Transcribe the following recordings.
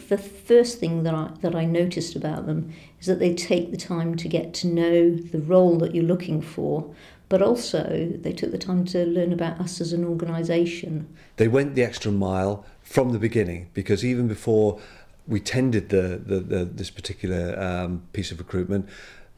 the first thing that I noticed about them is that they take the time to get to know the role that you're looking for, but also they took the time to learn about us as an organisation. They went the extra mile from the beginning, because even before we tendered this particular piece of recruitment,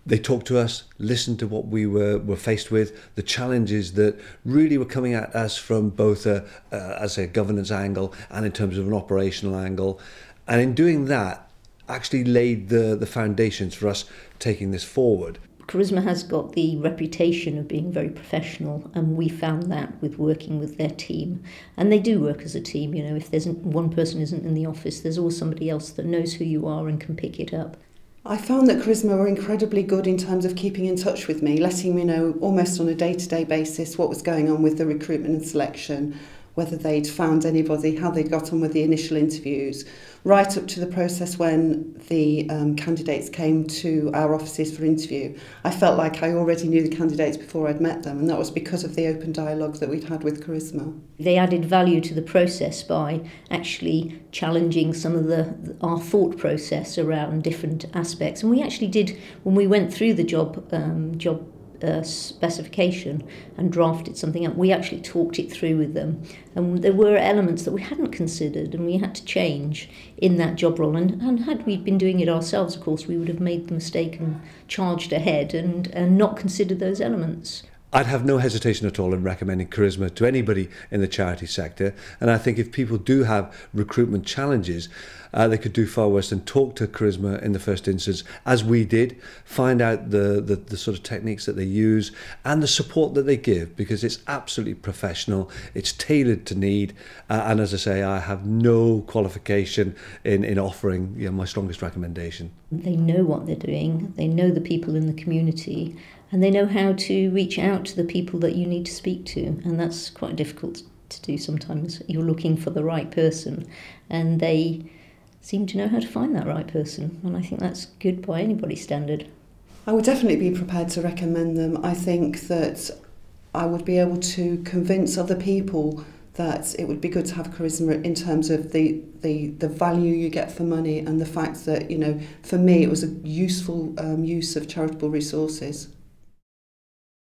they talked to us, listened to what we were faced with, the challenges that really were coming at us from both as a governance angle and in terms of an operational angle. And in doing that, actually laid the foundations for us taking this forward. Charisma has got the reputation of being very professional, and we found that with working with their team. And they do work as a team. You know, if one person isn't in the office, there's always somebody else that knows who you are and can pick it up. I found that Charisma were incredibly good in terms of keeping in touch with me, letting me know almost on a day-to-day basis what was going on with the recruitment and selection, whether they'd found anybody, how they got on with the initial interviews, right up to the process when the candidates came to our offices for interview. I felt like I already knew the candidates before I'd met them, and that was because of the open dialogue that we'd had with Charisma. They added value to the process by actually challenging some of our thought process around different aspects. And we actually did, when we went through the job specification and drafted something up, we actually talked it through with them, and there were elements that we hadn't considered and we had to change in that job role, and had we been doing it ourselves, of course, we would have made the mistake and charged ahead and not considered those elements. I'd have no hesitation at all in recommending Charisma to anybody in the charity sector. And I think if people do have recruitment challenges, they could do far worse than talk to Charisma in the first instance, as we did, find out the sort of techniques that they use and the support that they give, because it's absolutely professional, it's tailored to need. And as I say, I have no qualification in offering my strongest recommendation. They know what they're doing, they know the people in the community, and they know how to reach out to the people that you need to speak to. And that's quite difficult to do sometimes. You're looking for the right person, and they seem to know how to find that right person. And I think that's good by anybody's standard. I would definitely be prepared to recommend them. I think that I would be able to convince other people that it would be good to have Charisma in terms of the value you get for money, and the fact that, for me, it was a useful use of charitable resources.